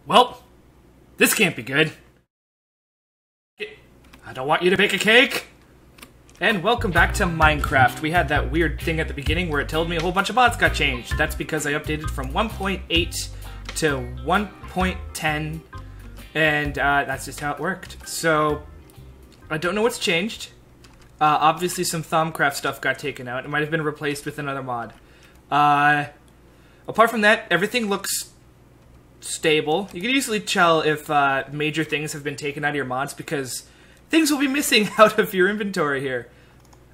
Well, this can't be good. I don't want you to bake a cake! And welcome back to Minecraft. We had that weird thing at the beginning where it told me a whole bunch of mods got changed. That's because I updated from 1.8 to 1.10, and that's just how it worked. So, I don't know what's changed. Obviously some Thaumcraft stuff got taken out. It might have been replaced with another mod. Apart from that, everything looks stable. You can easily tell if major things have been taken out of your mods because things will be missing out of your inventory here.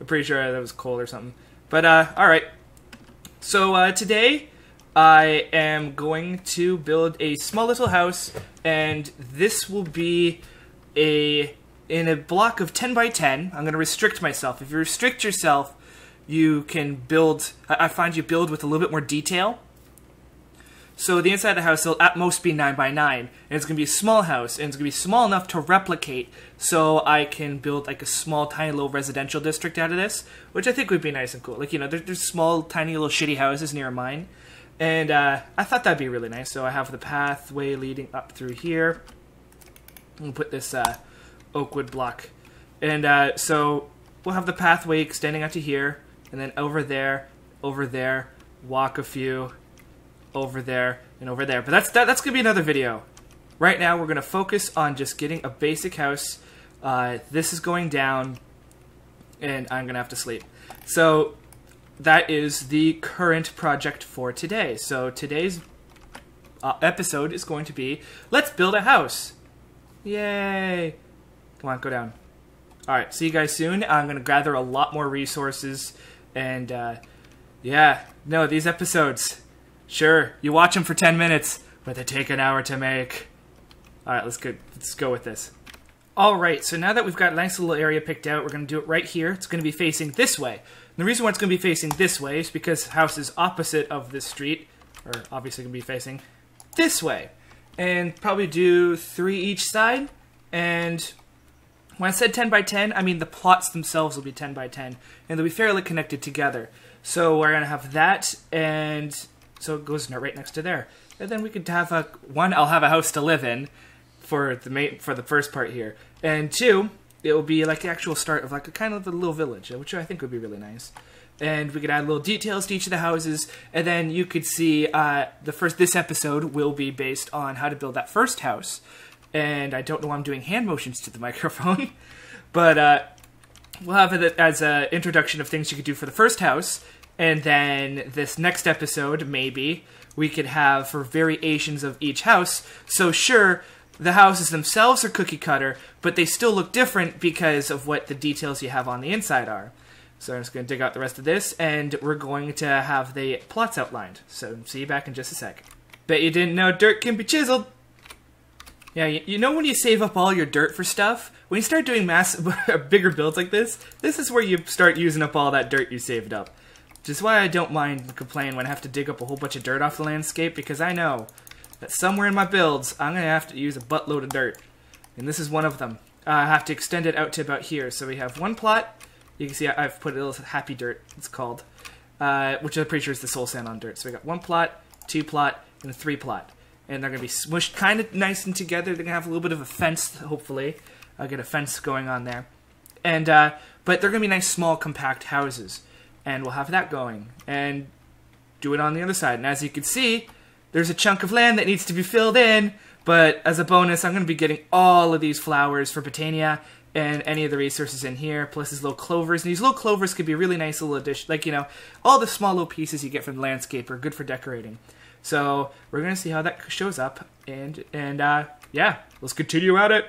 I'm pretty sure that was coal or something. But, alright. So, today, I am going to build a small little house, and this will be in a block of 10 by 10. I'm going to restrict myself. If you restrict yourself, you can build, I find you build with a little bit more detail. So the inside of the house will at most be 9 by 9, and it's going to be a small house, and it's going to be small enough to replicate, so I can build like a small, tiny little residential district out of this, which I think would be nice and cool. Like, you know, there's small, tiny little shitty houses near mine, and I thought that'd be really nice. So I have the pathway leading up through here. I'm going to put this oak wood block, and so we'll have the pathway extending out to here, and then over there, walk a few, over there, and over there. But that's gonna be another video. Right now, we're gonna focus on just getting a basic house. This is going down, and I'm gonna have to sleep. So that is the current project for today. So today's episode is going to be, let's build a house. Yay! Come on, go down. Alright, see you guys soon. I'm gonna gather a lot more resources, and yeah, no, these episodes, sure, you watch them for 10 minutes, but they take an hour to make. Alright, let's go with this. Alright, so now that we've got a nice little area picked out, we're going to do it right here. It's going to be facing this way. And the reason why it's going to be facing this way is because the house is opposite of this street, or obviously going to be facing this way. And probably do 3 each side, and when I said 10 by 10, I mean the plots themselves will be 10 by 10, and they'll be fairly connected together. So we're going to have that, and so it goes right next to there. And then we could have I'll have a house to live in for the first part here. And 2, it will be like the actual start of like a kind of a little village, which I think would be really nice. And we could add little details to each of the houses, and then you could see this episode will be based on how to build that first house. And I don't know why I'm doing hand motions to the microphone, but we'll have it as an introduction of things you could do for the first house. And then this next episode, maybe, we could have for variations of each house. So sure, the houses themselves are cookie cutter, but they still look different because of what the details you have on the inside are. So I'm just going to dig out the rest of this, and we're going to have the plots outlined. So see you back in just a sec. Bet you didn't know dirt can be chiseled. Yeah, you know when you save up all your dirt for stuff? When you start doing bigger builds like this is where you start using up all that dirt you saved up. Which is why I don't mind complaining when I have to dig up a whole bunch of dirt off the landscape, because I know that somewhere in my builds, I'm going to have to use a buttload of dirt. And this is one of them. I have to extend it out to about here. So we have one plot. You can see I've put a little happy dirt, it's called. Which I'm pretty sure is the soul sand on dirt. So we got 1 plot, 2 plot, and a 3 plot. And they're going to be smushed kind of nice and together. They're going to have a little bit of a fence, hopefully. I'll get a fence going on there. And but they're going to be nice, small, compact houses. And we'll have that going. And do it on the other side. And as you can see, there's a chunk of land that needs to be filled in. But as a bonus, I'm going to be getting all of these flowers for Botania and any of the resources in here, plus these little clovers. And these little clovers could be a really nice little addition. Like, you know, all the small little pieces you get from the landscape are good for decorating. So we're going to see how that shows up. And yeah, let's continue at it.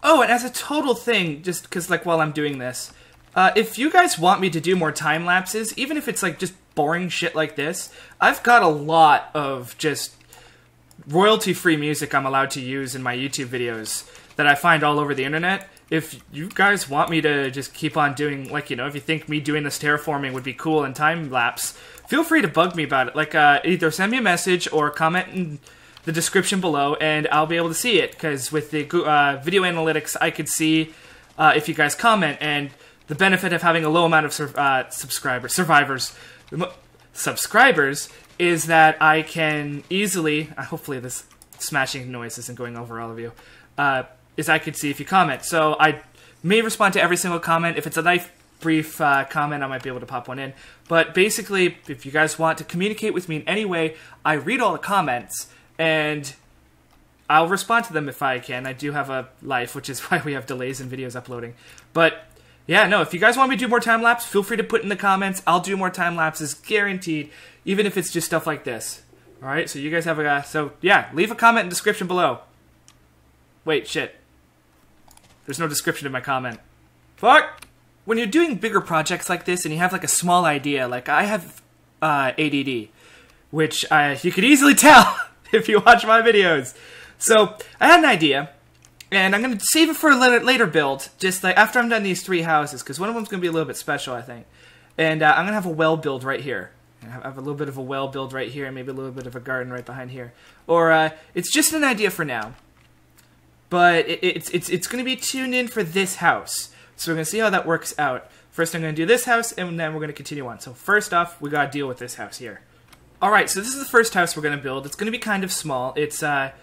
Oh, and as a total thing, just because, like, while I'm doing this, if you guys want me to do more time lapses, even if it's like just boring shit like this, I've got a lot of just royalty-free music I'm allowed to use in my YouTube videos that I find all over the internet. If you guys want me to just keep on doing, like, you know, if you think me doing this terraforming would be cool and time lapse, feel free to bug me about it. Like, either send me a message or comment in the description below, and I'll be able to see it. Because with the video analytics, I could see if you guys comment, and the benefit of having a low amount of subscribers is that I can easily, hopefully this smashing noise isn't going over all of you, is I could see if you comment. So I may respond to every single comment. If it's a nice, brief comment, I might be able to pop one in. But basically, if you guys want to communicate with me in any way, I read all the comments, and I'll respond to them if I can. I do have a life, which is why we have delays in videos uploading. But yeah, no, if you guys want me to do more time-lapse, feel free to put in the comments. I'll do more time-lapses, guaranteed, even if it's just stuff like this. Alright, so you guys have a... So, yeah, leave a comment in the description below. Wait, shit. There's no description in my comment. Fuck! When you're doing bigger projects like this, and you have, like, a small idea, like, I have ADD, which you could easily tell if you watch my videos. So, I had an idea, and I'm going to save it for a later build, just like after I'm done these 3 houses, because one of them's going to be a little bit special, I think. And I'm going to have a well build right here. I have a little bit of a well build right here, and maybe a little bit of a garden right behind here. Or, it's just an idea for now. But it's going to be tuned in for this house. So we're going to see how that works out. First I'm going to do this house, and then we're going to continue on. So first off, we got to deal with this house here. Alright, so this is the first house we're going to build. It's going to be kind of small. It's, a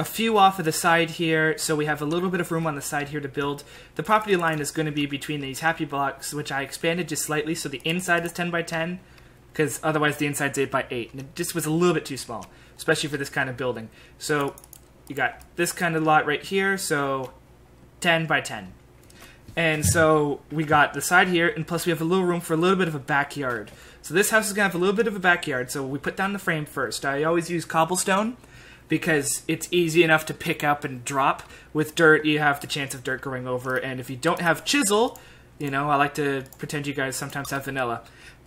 few off of the side here, so we have a little bit of room on the side here to build. The property line is going to be between these happy blocks, which I expanded just slightly, so the inside is 10 by 10. Because otherwise the inside's 8 by 8, and it just was a little bit too small, especially for this kind of building. So you got this kind of lot right here, so 10 by 10. And so we got the side here, and plus we have a little room for a little bit of a backyard. So this house is going to have a little bit of a backyard, so we put down the frame first. I always use cobblestone, because it's easy enough to pick up and drop. With dirt, you have the chance of dirt going over, and if you don't have chisel, you know, I like to pretend you guys sometimes have vanilla.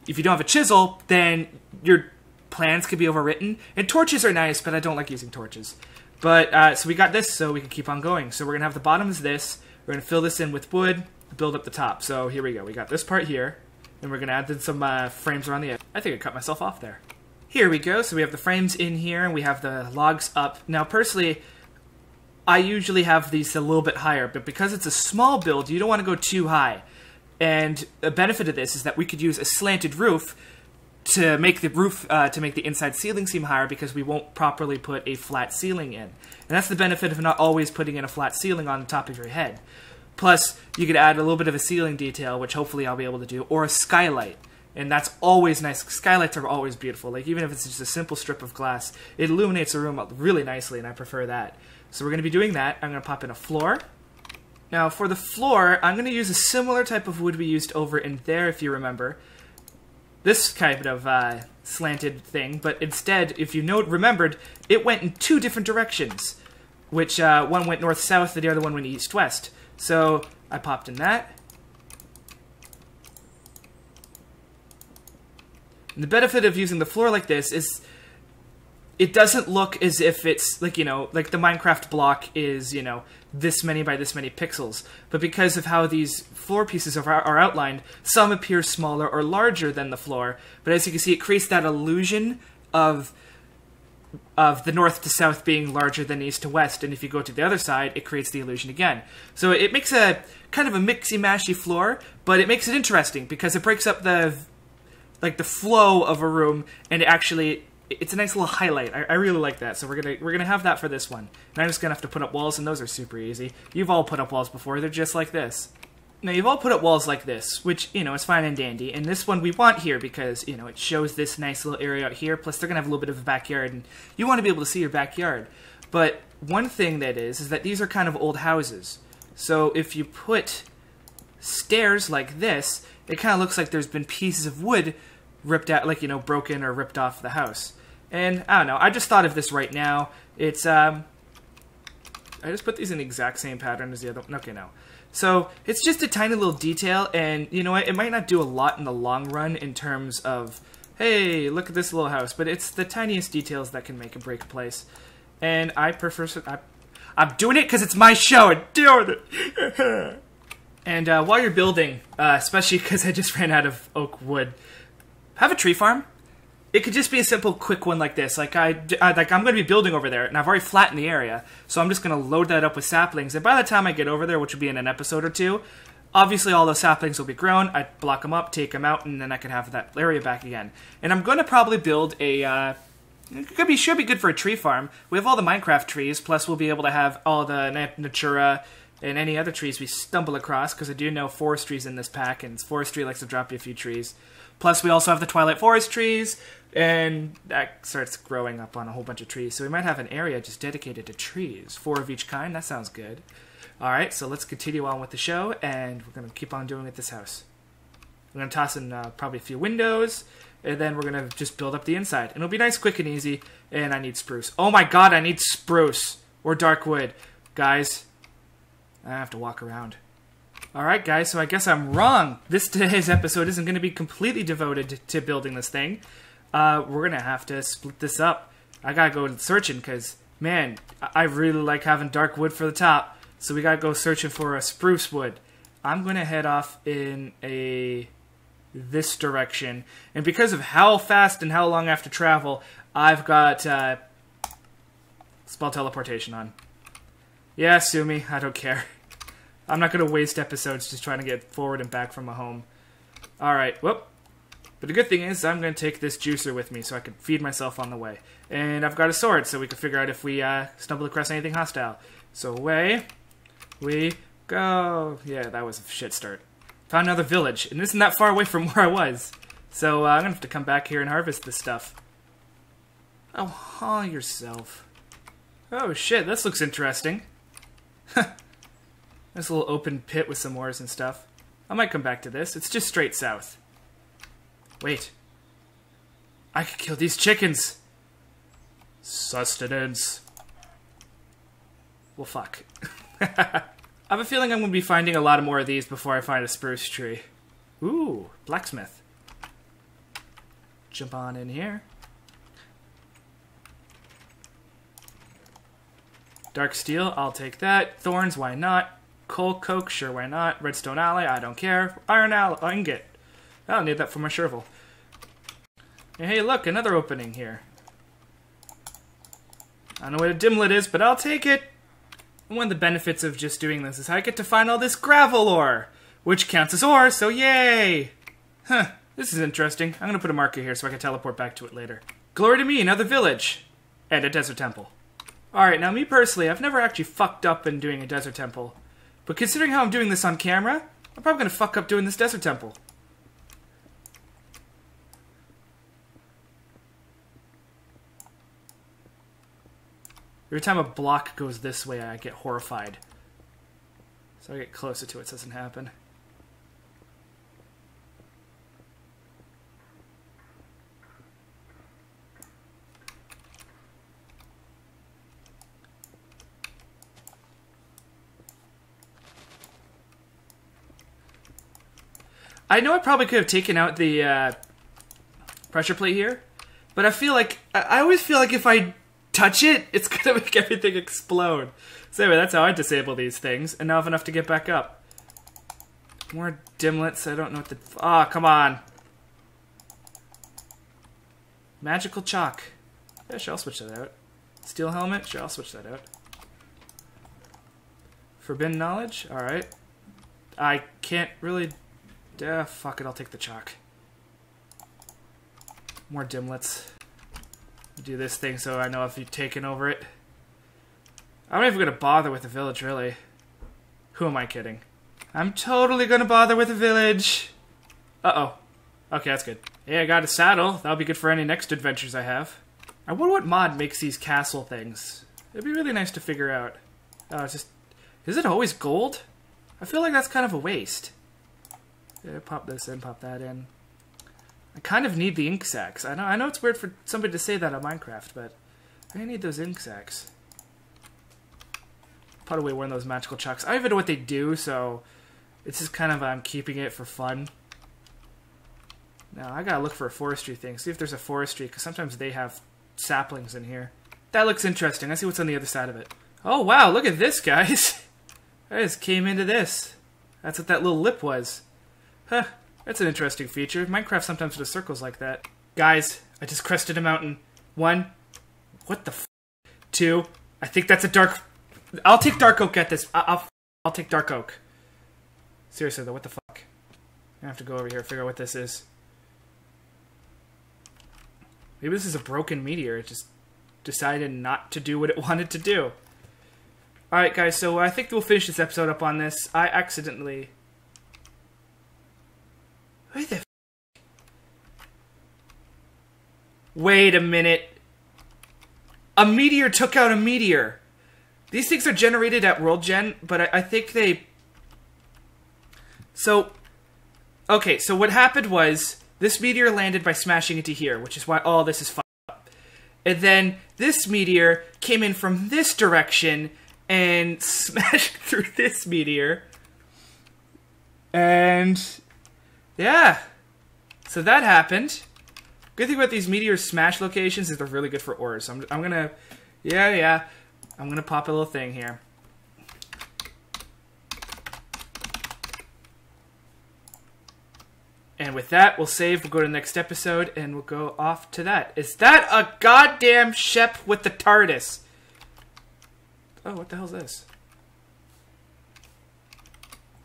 If you don't have a chisel, then your plans could be overwritten. And torches are nice, but I don't like using torches. But, so we got this, so we can keep on going. So we're going to have the bottom is this. We're going to fill this in with wood, build up the top. So here we go. We got this part here. And we're going to add in some frames around the edge. I think I cut myself off there. Here we go. So we have the frames in here, and we have the logs up. Now, personally, I usually have these a little bit higher. But because it's a small build, you don't want to go too high. And the benefit of this is that we could use a slanted roof to make the roof, to make the inside ceiling seem higher, because we won't properly put a flat ceiling in. And that's the benefit of not always putting in a flat ceiling on the top of your head. Plus, you could add a little bit of a ceiling detail, which hopefully I'll be able to do, or a skylight. And that's always nice. Skylights are always beautiful. Like, even if it's just a simple strip of glass, it illuminates a room really nicely, and I prefer that. So we're going to be doing that. I'm going to pop in a floor. Now, for the floor, I'm going to use a similar type of wood we used over in there, if you remember. This kind of slanted thing, but instead, if you remembered, it went in 2 different directions. Which, one went north-south, the other one went east-west. So, I popped in that. And the benefit of using the floor like this is it doesn't look as if it's, like, you know, like the Minecraft block is, you know, this many by this many pixels. But because of how these floor pieces are outlined, some appear smaller or larger than the floor. But as you can see, it creates that illusion of the north to south being larger than east to west. And if you go to the other side, it creates the illusion again. So it makes a kind of a mixy-mashy floor, but it makes it interesting because it breaks up the flow of a room, and it's a nice little highlight. I really like that, so we're gonna have that for this one. And I'm just gonna have to put up walls, and those are super easy. You've all put up walls before, they're just like this. Now, you've all put up walls like this, which, you know, is fine and dandy, and this one we want here because, you know, it shows this nice little area out here, plus they're gonna have a little bit of a backyard, and you want to be able to see your backyard. But one thing that is that these are kind of old houses. So if you put stairs like this, it kind of looks like there's been pieces of wood ripped out, like, you know, broken or ripped off the house. And, I don't know, I just thought of this right now. It's, I just put these in the exact same pattern as the other one. Okay, no. So, it's just a tiny little detail, and, you know what, it might not do a lot in the long run in terms of, hey, look at this little house, but it's the tiniest details that can make or break a place. And I prefer, I'm doing it because it's my show, and doing it! And while you're building, especially because I just ran out of oak wood, have a tree farm. It could just be a simple, quick one like this. Like I'm going to be building over there, and I've already flattened the area, so I'm just going to load that up with saplings. And by the time I get over there, which will be in an episode or 2, obviously all those saplings will be grown. I block them up, take them out, and then I can have that area back again. And I'm going to probably build a It should be good for a tree farm. We have all the Minecraft trees, plus we'll be able to have all the Natura and any other trees we stumble across, because I do know forestry's in this pack, and forestry likes to drop you a few trees. Plus we also have the Twilight Forest trees, and that starts growing up on a whole bunch of trees. So we might have an area just dedicated to trees. 4 of each kind, that sounds good. Alright, so let's continue on with the show, and we're going to keep on doing at this house. We're going to toss in probably a few windows, and then we're going to just build up the inside. And it'll be nice, quick, and easy, and I need spruce. Oh my god, I need spruce! Or dark wood. Guys, I have to walk around. Alright guys, so I guess I'm wrong. Today's episode isn't going to be completely devoted to building this thing. We're going to have to split this up. I gotta go searching, because, man, I really like having dark wood for the top. So we gotta go searching for a spruce wood. I'm going to head off in this direction. And because of how fast and how long I have to travel, I've got spell teleportation on. Yeah, sue me. I don't care. I'm not going to waste episodes just trying to get forward and back from my home. Alright, whoop. But the good thing is I'm going to take this juicer with me so I can feed myself on the way. And I've got a sword so we can figure out if we stumble across anything hostile. So away we go. Yeah, that was a shit start. Found another village, and it isn't that far away from where I was. So I'm going to have to come back here and harvest this stuff. Oh, haul yourself. Oh shit, this looks interesting. Nice little open pit with some ores and stuff. I might come back to this. It's just straight south. Wait. I could kill these chickens. Sustenance. Well, fuck. I have a feeling I'm going to be finding a lot more of these before I find a spruce tree. Ooh, blacksmith. Jump on in here. Dark steel, I'll take that. Thorns, why not? Coal coke, sure, why not? Redstone alloy, I don't care. Iron ingot. I don't need that for my shovel. And hey, look, another opening here. I don't know what a dimlet is, but I'll take it. One of the benefits of just doing this is I get to find all this gravel ore, which counts as ore, so yay! Huh, this is interesting. I'm gonna put a marker here so I can teleport back to it later. Glory to me, another village! And a desert temple. Alright, now me personally, I've never actually fucked up in doing a desert temple. But considering how I'm doing this on camera, I'm probably gonna fuck up doing this desert temple. Every time a block goes this way, I get horrified. So I get closer to it so it doesn't happen. I know I probably could have taken out the pressure plate here, but I feel like I always feel like if I touch it, it's gonna make everything explode. So anyway, that's how I disable these things, and now I have enough to get back up. More dimlets. I don't know what the. Ah, come on. Magical chalk. Yeah, sure, I'll switch that out. Steel helmet. Sure, I'll switch that out. Forbidden knowledge. All right. I can't really. Fuck it, I'll take the chalk. More dimlets. Do this thing so I know if you've taken over it. I'm not even gonna bother with the village, really. Who am I kidding? I'm totally gonna bother with the village. Uh-oh. Okay, that's good. Hey, I got a saddle. That'll be good for any next adventures I have. I wonder what mod makes these castle things. It'd be really nice to figure out. Oh, it's just... Is it always gold? I feel like that's kind of a waste. Yeah, pop this in, pop that in. I kind of need the ink sacs. I know it's weird for somebody to say that on Minecraft, but I need those ink sacs. Put away one of those magical chalks. I don't even know what they do, so it's just kind of I'm keeping it for fun. Now I gotta look for a forestry thing. See if there's a forestry, because sometimes they have saplings in here. That looks interesting. Let's see what's on the other side of it. Oh wow, look at this, guys. I just came into this. That's what that little lip was. Huh, that's an interesting feature. Minecraft sometimes does circles like that. Guys, I just crested a mountain. 1. What the f***? 2. I think that's a dark... I'll take dark oak at this. I'll take dark oak. Seriously though, what the fuck? I have to go over here and figure out what this is. Maybe this is a broken meteor. It just decided not to do what it wanted to do. Alright, guys, so I think we'll finish this episode up on this. I accidentally... Wait the f... Wait a minute. A meteor took out a meteor. These things are generated at World Gen, but I think they... So... Okay, so what happened was... This meteor landed by smashing into here, which is why all this is fucked up. And then this meteor came in from this direction and smashed through this meteor. And... yeah. So that happened. Good thing about these meteor smash locations is they're really good for ores. I'm gonna... Yeah. I'm gonna pop a little thing here. And with that, we'll save, we'll go to the next episode, and we'll go off to that. Is that a goddamn ship with the TARDIS? Oh, what the hell's this?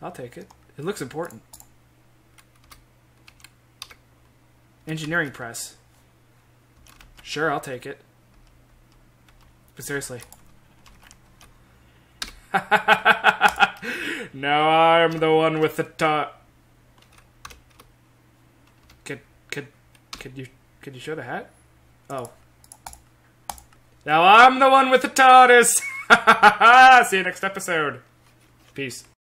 I'll take it. It looks important. Engineering press. Sure, I'll take it. But seriously. Now I'm the one with the Could you show the hat? Oh. Now I'm the one with the TARDIS! See you next episode. Peace.